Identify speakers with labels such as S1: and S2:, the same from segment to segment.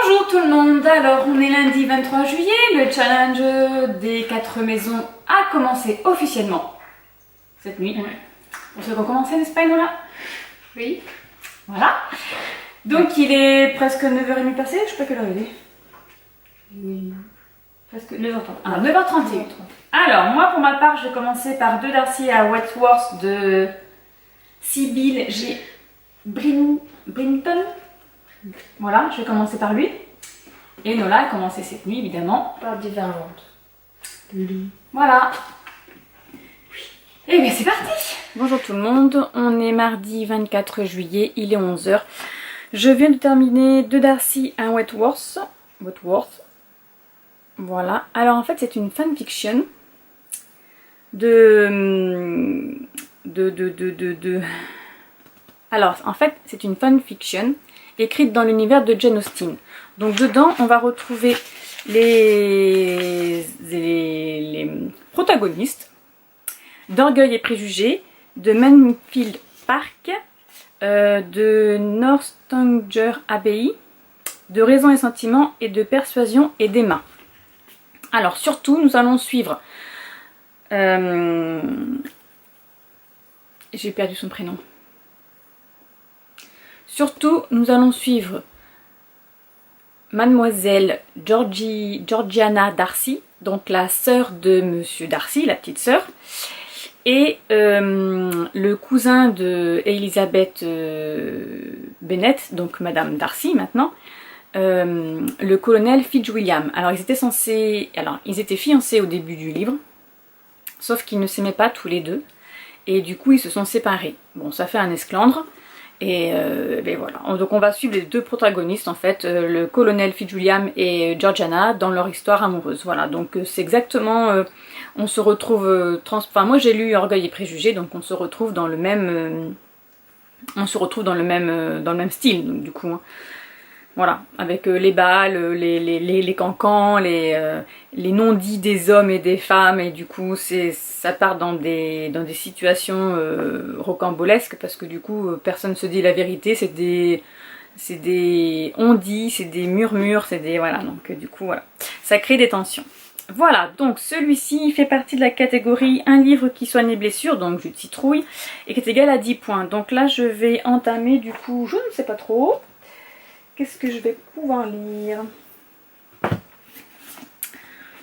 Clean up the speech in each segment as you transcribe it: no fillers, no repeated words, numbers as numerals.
S1: Bonjour tout le monde, alors on est lundi 23 juillet, le challenge des 4 maisons a commencé officiellement cette nuit. On s'est recommencé, n'est-ce pas Enola?
S2: Oui.
S1: Voilà. Donc il est presque 9h30 passé, je sais pas quelle heure il est.
S2: Oui.
S1: Presque 9h30. Ah, 9h31. Alors moi pour ma part je vais commencer par 2 Darcy à Wentworth de Sibyl G. Brinton. Voilà, je vais commencer par lui. Et Nola a commencé cette nuit, évidemment.
S2: Par Divergente.
S1: Voilà. Et bien c'est parti. Bonjour tout le monde, on est mardi 24 juillet, il est 11h. Je viens de terminer 2 Darcy à Wentworth. Voilà, alors en fait c'est une fanfiction Alors en fait c'est une fanfiction écrite dans l'univers de Jane Austen. Donc dedans on va retrouver les protagonistes d'Orgueil et Préjugés, de Mansfield Park, de Northanger Abbey, de Raison et Sentiment et de Persuasion et d'Emma. Alors surtout nous allons suivre j'ai perdu son prénom. Surtout, nous allons suivre Mademoiselle Georgiana Darcy, donc la sœur de Monsieur Darcy, la petite sœur, et le cousin de Elizabeth Bennet, donc Madame Darcy maintenant, le colonel Fitzwilliam. Alors ils étaient fiancés au début du livre, sauf qu'ils ne s'aimaient pas tous les deux, et du coup ils se sont séparés. Bon, ça fait un esclandre. Et ben voilà, donc on va suivre les deux protagonistes en fait, le colonel Fitzwilliam et Georgiana dans leur histoire amoureuse. Voilà, donc c'est exactement, on se retrouve, enfin moi j'ai lu Orgueil et Préjugés, donc on se retrouve dans le même, dans le même style, donc du coup, hein. Voilà, avec les balles, les cancans, les non-dits des hommes et des femmes, et du coup ça part dans des situations rocambolesques, parce que du coup personne ne se dit la vérité, c'est des on-dit, c'est des murmures, c'est des... voilà, donc du coup voilà, ça crée des tensions. Voilà, donc celui-ci fait partie de la catégorie un livre qui soigne les blessures, donc jus de citrouille, et qui est égal à 10 points. Donc là je vais entamer du coup, je ne sais pas trop. Qu'est-ce que je vais pouvoir lire?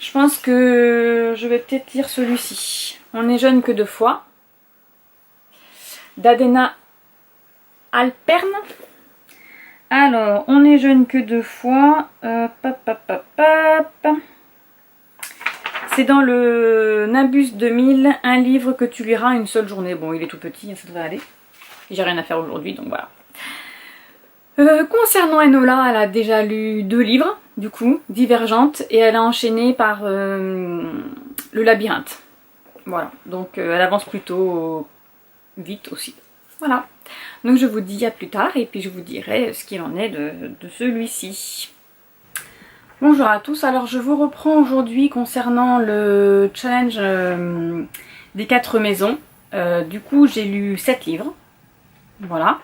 S1: Je pense que je vais peut-être lire celui-ci. On n'est jeune que 2 fois. D'Adena Alpern. Alors, on n'est jeune que 2 fois. C'est dans le Nabus 2000, un livre que tu liras une seule journée. Bon, il est tout petit, ça devrait aller. J'ai rien à faire aujourd'hui, donc voilà. Concernant Enola, elle a déjà lu 2 livres, du coup, Divergente, et elle a enchaîné par le Labyrinthe. Voilà, donc elle avance plutôt vite aussi. Voilà, donc je vous dis à plus tard, et puis je vous dirai ce qu'il en est de celui-ci. Bonjour à tous, alors je vous reprends aujourd'hui concernant le challenge des 4 maisons. Du coup, j'ai lu 7 livres, voilà.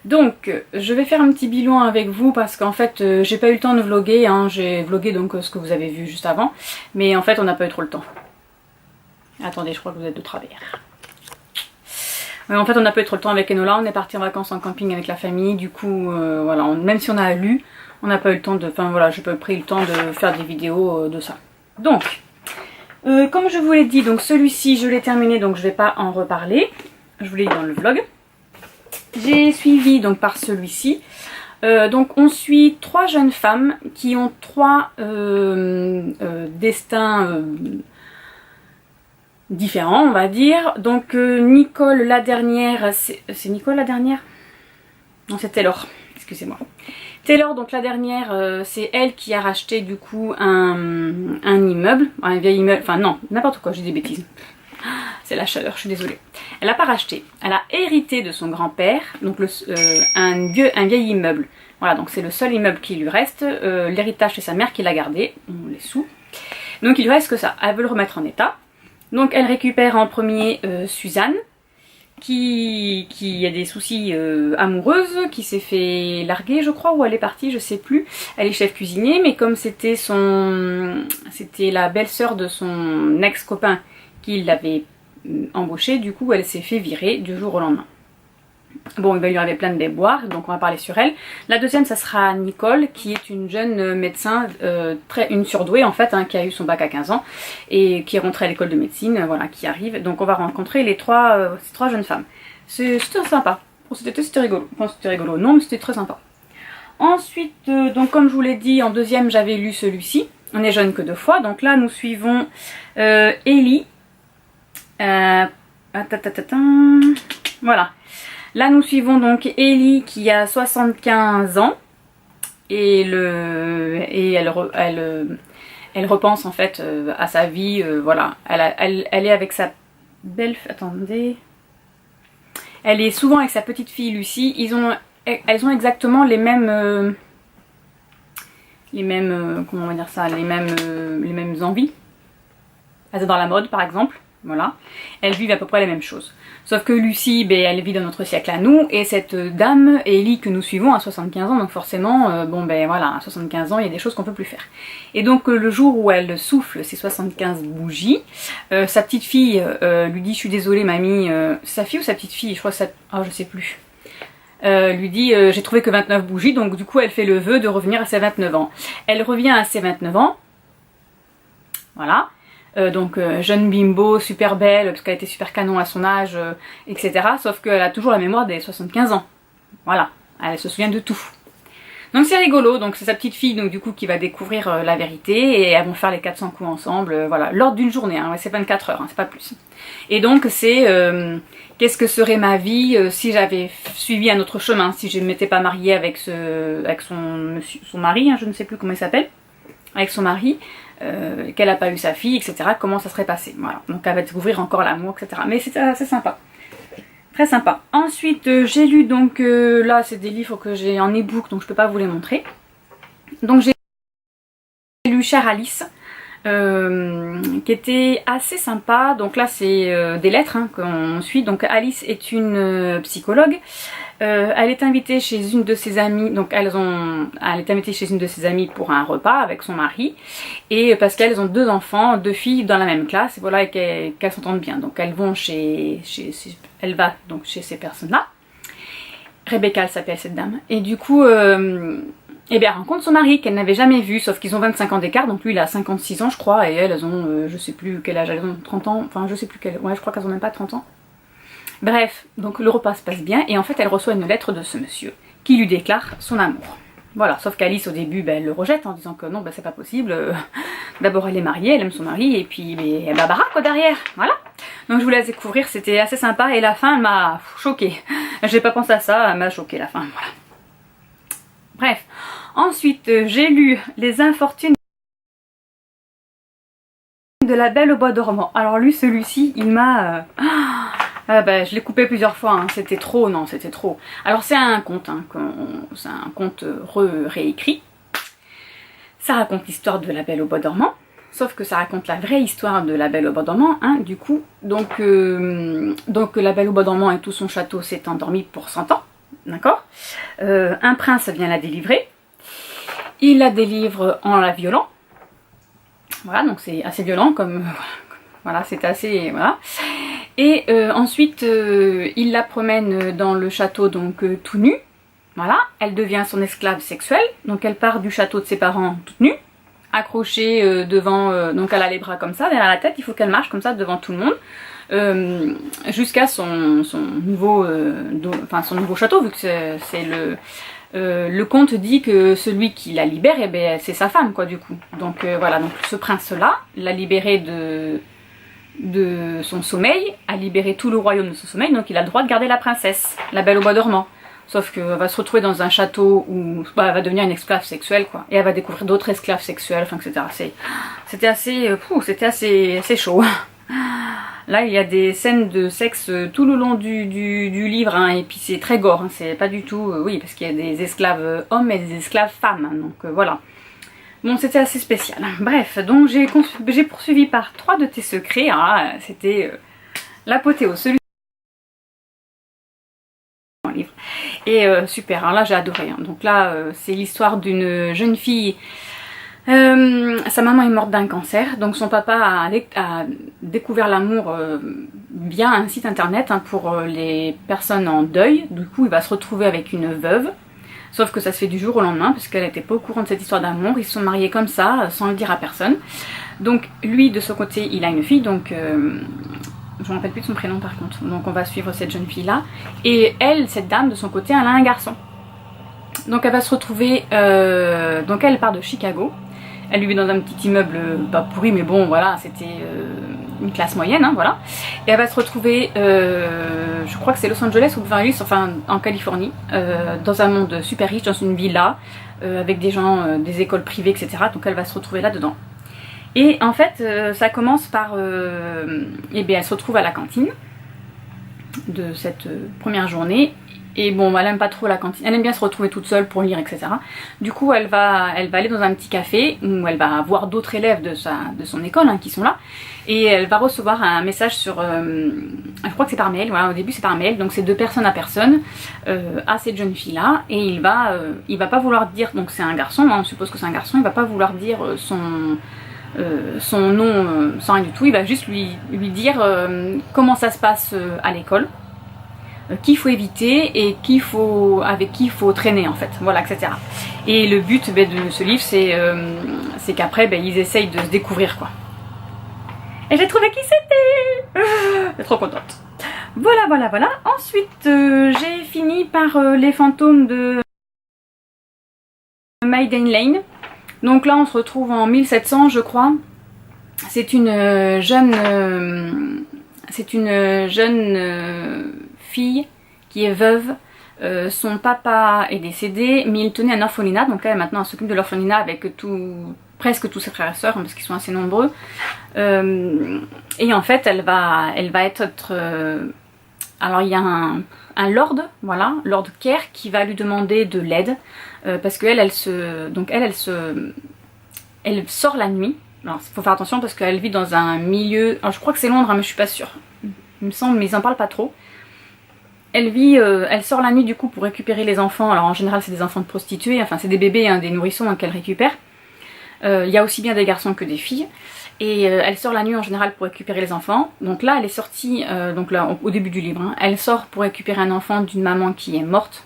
S1: Donc, je vais faire un petit bilan avec vous parce qu'en fait, j'ai pas eu le temps de vlogger, hein. J'ai vlogué donc ce que vous avez vu juste avant, mais en fait, on n'a pas eu trop le temps. Attendez, je crois que vous êtes de travers. Ouais, en fait, on n'a pas eu trop le temps avec Enola, on est parti en vacances en camping avec la famille, du coup, voilà, même si on a lu, on n'a pas eu le temps de... Enfin voilà, j'ai pas pris le temps de faire des vidéos de ça. Donc, comme je vous l'ai dit, donc celui-ci, je l'ai terminé, donc je vais pas en reparler. Je vous l'ai dit dans le vlog. J'ai suivi donc par celui-ci. Donc on suit 3 jeunes femmes qui ont 3 destins différents, on va dire. Donc Nicole la dernière, c'est Nicole la dernière? Non, c'est Taylor, excusez-moi. Taylor, donc la dernière, c'est elle qui a racheté du coup un immeuble, un vieil immeuble, enfin non, n'importe quoi, j'ai des bêtises. C'est la chaleur, je suis désolée. Elle n'a pas racheté. Elle a hérité de son grand-père, donc un vieil immeuble. Voilà, donc c'est le seul immeuble qui lui reste. L'héritage, c'est sa mère qui l'a gardé, les sous. Donc il lui reste que ça. Elle veut le remettre en état. Donc elle récupère en premier Suzanne. qui a des soucis amoureuses, qui s'est fait larguer je crois, ou elle est partie, je sais plus. Elle est chef cuisinier, mais comme c'était la belle-sœur de son ex-copain qui l'avait embauchée, du coup elle s'est fait virer du jour au lendemain. Bon, il va y avoir plein de déboires, donc on va parler sur elle. La deuxième, ça sera Nicole, qui est une jeune médecin, une surdouée en fait, hein, qui a eu son bac à 15 ans et qui est rentrée à l'école de médecine, voilà, qui arrive. Donc on va rencontrer ces trois jeunes femmes. C'était sympa. C'était rigolo. Enfin, c'était rigolo, non, mais c'était très sympa. Ensuite, donc comme je vous l'ai dit, en deuxième, j'avais lu celui-ci. On est jeune que 2 fois. Donc là, nous suivons Ellie. Voilà. Là, nous suivons donc Ellie qui a 75 ans et elle repense en fait à sa vie. Voilà, elle est avec sa belle... Attendez. Elle est souvent avec sa petite fille Lucie. Elles ont exactement les mêmes... comment on va dire ça, les mêmes envies. Elles sont dans la mode par exemple. Voilà, elles vivent à peu près les mêmes choses. Sauf que Lucie, elle vit dans notre siècle à nous, et cette dame, Ellie, que nous suivons, a 75 ans, donc forcément, voilà, à 75 ans, il y a des choses qu'on peut plus faire. Et donc, le jour où elle souffle ses 75 bougies, sa petite fille lui dit « Je suis désolée, mamie, sa fille ou sa petite fille, je crois que ça... Oh, je sais plus. Lui dit j'ai trouvé que 29 bougies, donc du coup, elle fait le vœu de revenir à ses 29 ans. Elle revient à ses 29 ans, voilà. Donc jeune bimbo, super belle, parce qu'elle était super canon à son âge, etc. Sauf qu'elle a toujours la mémoire des 75 ans. Voilà, elle se souvient de tout. Donc c'est rigolo, donc c'est sa petite fille donc du coup qui va découvrir la vérité et elles vont faire les 400 coups ensemble, voilà, lors d'une journée, hein, c'est 24 heures, hein, c'est pas plus. Et donc c'est qu'est-ce que serait ma vie si j'avais suivi un autre chemin, si je ne m'étais pas mariée avec son mari, hein, je ne sais plus comment il s'appelle, avec son mari, qu'elle n'a pas eu sa fille, etc. Comment ça serait passé. Voilà. Donc elle va découvrir encore l'amour, etc. Mais c'est assez sympa. Très sympa. Ensuite, j'ai lu donc, là c'est des livres que j'ai en e-book, donc je ne peux pas vous les montrer. Donc j'ai lu Chère Alice, qui était assez sympa. Donc là c'est des lettres hein, qu'on suit. Donc Alice est une psychologue. Elle est invitée chez une de ses amies, donc elle est invitée chez une de ses amies pour un repas avec son mari, et parce qu'elles ont 2 enfants, 2 filles dans la même classe, et voilà, et qu'elles s'entendent bien. Donc elles vont elle va donc chez ces personnes-là. Rebecca, elle s'appelle cette dame, et du coup, elle rencontre son mari qu'elle n'avait jamais vu, sauf qu'ils ont 25 ans d'écart, donc lui il a 56 ans je crois, et elles ont, je sais plus quel âge, elles ont 30 ans, enfin je sais plus quel, ouais je crois qu'elles ont même pas 30 ans. Bref, donc le repas se passe bien et en fait elle reçoit une lettre de ce monsieur qui lui déclare son amour. Voilà, sauf qu'Alice au début elle le rejette en disant que non c'est pas possible, d'abord elle est mariée, elle aime son mari et puis elle va baraque quoi derrière, voilà. Donc je vous laisse découvrir, c'était assez sympa et la fin elle m'a choquée. J'ai pas pensé à ça, elle m'a choquée la fin, voilà. Bref, ensuite j'ai lu Les Infortunes de la Belle au Bois dormant. Alors lui celui-ci il m'a... je l'ai coupé plusieurs fois, hein. C'était trop, non c'était trop. Alors c'est un conte, hein, c'est un conte réécrit. Ça raconte l'histoire de la Belle au Bois dormant, sauf que ça raconte la vraie histoire de la Belle au Bois dormant, hein, du coup. Donc la Belle au Bois dormant et tout son château s'est endormi pour 100 ans, d'accord. Un prince vient la délivrer, il la délivre en la violant. Voilà, donc c'est assez violent comme... Voilà, c'est assez... Voilà. Et ensuite, il la promène dans le château, donc tout nue. Voilà, elle devient son esclave sexuelle. Donc elle part du château de ses parents toute nue, accrochée devant... donc elle a les bras comme ça, derrière la tête. Il faut qu'elle marche comme ça devant tout le monde. Jusqu'à son nouveau château, vu que c'est le conte dit que celui qui la libère, c'est sa femme, quoi, du coup. Donc voilà, donc ce prince-là l'a libérée de son sommeil, a libéré tout le royaume de son sommeil, donc il a le droit de garder la princesse, la Belle au Bois dormant. Sauf qu'elle va se retrouver dans un château où elle va devenir une esclave sexuelle, quoi. Et elle va découvrir d'autres esclaves sexuels, enfin, etc. C'était assez chaud. Là, il y a des scènes de sexe tout le long du livre, hein, et puis c'est très gore, hein, c'est pas du tout... oui, parce qu'il y a des esclaves hommes et des esclaves femmes, hein, donc voilà. Bon, c'était assez spécial. Bref, donc j'ai poursuivi par 3 de tes secrets. C'était l'apothéose. Et super, alors là j'ai adoré. Hein. Donc là, c'est l'histoire d'une jeune fille. Sa maman est morte d'un cancer, donc son papa a découvert l'amour via un site internet hein, pour les personnes en deuil. Du coup, il va se retrouver avec une veuve. Sauf que ça se fait du jour au lendemain, parce qu'elle n'était pas au courant de cette histoire d'amour. Ils se sont mariés comme ça, sans le dire à personne. Donc lui, de son côté, il a une fille, donc je ne me rappelle plus de son prénom par contre. Donc on va suivre cette jeune fille-là. Et elle, cette dame, de son côté, elle a un garçon. Donc elle va se retrouver... donc elle part de Chicago. Elle vivait dans un petit immeuble, pas pourri, mais bon, voilà, c'était une classe moyenne, hein, voilà. Et elle va se retrouver, je crois que c'est Los Angeles ou Beverly Hills, enfin en Californie, dans un monde super riche, dans une villa, avec des gens, des écoles privées, etc. Donc elle va se retrouver là-dedans. Et en fait, ça commence par, eh bien, elle se retrouve à la cantine de cette première journée. Et bon, elle aime pas trop la cantine, elle aime bien se retrouver toute seule pour lire, etc. Du coup, elle va aller dans un petit café où elle va voir d'autres élèves de son école hein, qui sont là. Et elle va recevoir un message sur, je crois que c'est par mail, voilà, au début c'est par mail, donc c'est de personne à personne, à cette jeune fille-là. Et il va pas vouloir dire, donc c'est un garçon, hein, on suppose que c'est un garçon, il va pas vouloir dire son nom sans rien du tout, il va juste lui dire comment ça se passe à l'école. Qu'il faut éviter et avec qui il faut traîner en fait, voilà, etc. Et le but de ce livre, c'est qu'après, ils essayent de se découvrir, quoi. Et j'ai trouvé qui c'était. Je suis trop contente. Voilà, voilà, voilà. Ensuite, j'ai fini par Les fantômes de Maiden Lane. Donc là, on se retrouve en 1700, je crois. C'est une jeune... fille qui est veuve, son papa est décédé, mais il tenait un orphelinat, donc là maintenant elle s'occupe de l'orphelinat avec presque tous ses frères et sœurs, parce qu'ils sont assez nombreux. Et en fait elle va être... alors il y a un lord, voilà, Lord Kerr, qui va lui demander de l'aide, parce qu'elle, elle sort la nuit. Alors il faut faire attention parce qu'elle vit dans un milieu... Alors je crois que c'est Londres, hein, mais je suis pas sûre. Il me semble, mais ils en parlent pas trop. Elle sort la nuit du coup pour récupérer les enfants. Alors en général c'est des enfants de prostituées, enfin c'est des bébés, hein, des nourrissons hein, qu'elle récupère. Il y a aussi bien des garçons que des filles. Et elle sort la nuit en général pour récupérer les enfants. Donc là elle est sortie, donc là au début du livre, hein, elle sort pour récupérer un enfant d'une maman qui est morte.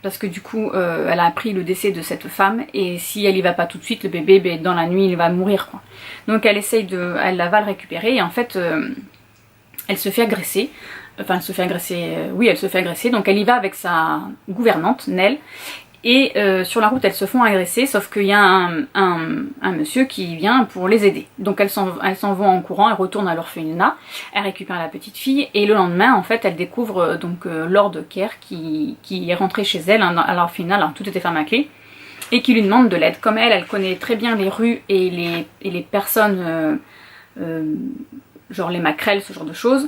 S1: Parce que du coup elle a appris le décès de cette femme. Et si elle y va pas tout de suite, le bébé dans la nuit il va mourir, quoi. Donc elle va le récupérer et en fait elle se fait agresser. Enfin, elle se fait agresser, donc elle y va avec sa gouvernante, Nell, et sur la route elles se font agresser, sauf qu'il y a un monsieur qui vient pour les aider. Donc elles s'en vont en courant, elles retournent à l'orphelinat, elles récupèrent la petite fille, et le lendemain, en fait, elles découvrent donc Lord Kerr qui est rentré chez elle, hein, à l'orphelinat, alors tout était fermé à clé, et qui lui demande de l'aide. Comme elle connaît très bien les rues et les personnes, genre les maquerelles, ce genre de choses,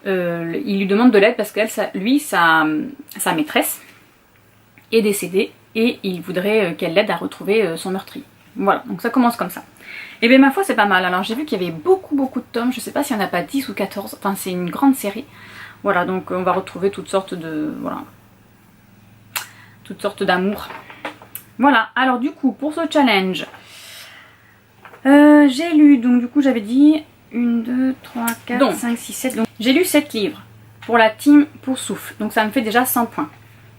S1: il lui demande de l'aide parce que sa maîtresse est décédée et il voudrait qu'elle l'aide à retrouver son meurtrier. Voilà, donc ça commence comme ça. Et bien ma foi c'est pas mal. Alors j'ai vu qu'il y avait beaucoup de tomes, je sais pas s'il y en a pas 10 ou 14, enfin c'est une grande série. Voilà, donc on va retrouver toutes sortes d'amour. Voilà, alors du coup pour ce challenge, j'ai lu, donc du coup j'avais dit 1, 2, 3, 4, 5, 6, 7. Donc j'ai lu 7 livres pour la team pour souffle. Donc ça me fait déjà 100 points.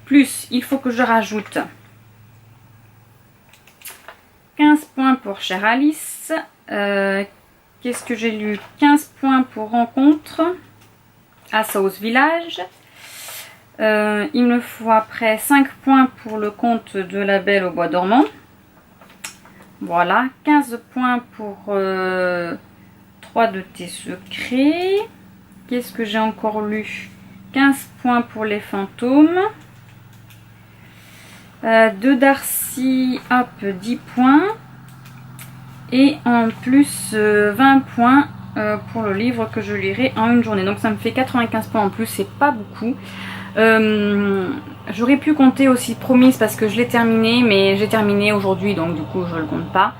S1: Plus il faut que je rajoute 15 points pour Chère Alice. Qu'est-ce que j'ai lu? 15 points pour Rencontre à South Village. Il me faut après 5 points pour Le Conte de la Belle au Bois dormant. Voilà, 15 points pour 3 de tes secrets. Qu'est-ce que j'ai encore lu? 15 points pour Les fantômes. De Darcy, hop, 10 points. Et en plus 20 points pour le livre que je lirai en une journée. Donc ça me fait 95 points en plus, c'est pas beaucoup. J'aurais pu compter aussi Promise parce que je l'ai terminé, mais j'ai terminé aujourd'hui, donc du coup je le compte pas.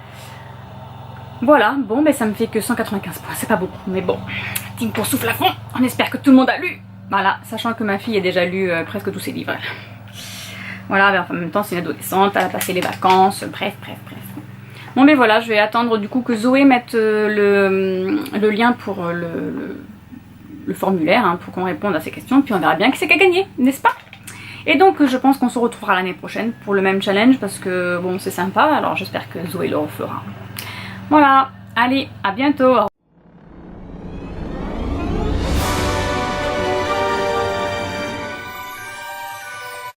S1: Voilà, bon, ben ça me fait que 195 points, c'est pas beaucoup, mais bon. Team pour souffle à fond, on espère que tout le monde a lu. Voilà, sachant que ma fille a déjà lu presque tous ses livres. Voilà, mais enfin, en même temps c'est une adolescente, elle a passé les vacances, bref. Bon mais voilà, je vais attendre du coup que Zoé mette le lien pour le formulaire, hein, pour qu'on réponde à ces questions, puis on verra bien qui c'est qui a gagné, n'est-ce pas? Et donc je pense qu'on se retrouvera l'année prochaine pour le même challenge, parce que bon c'est sympa, alors j'espère que Zoé le refera. Voilà, allez, à bientôt.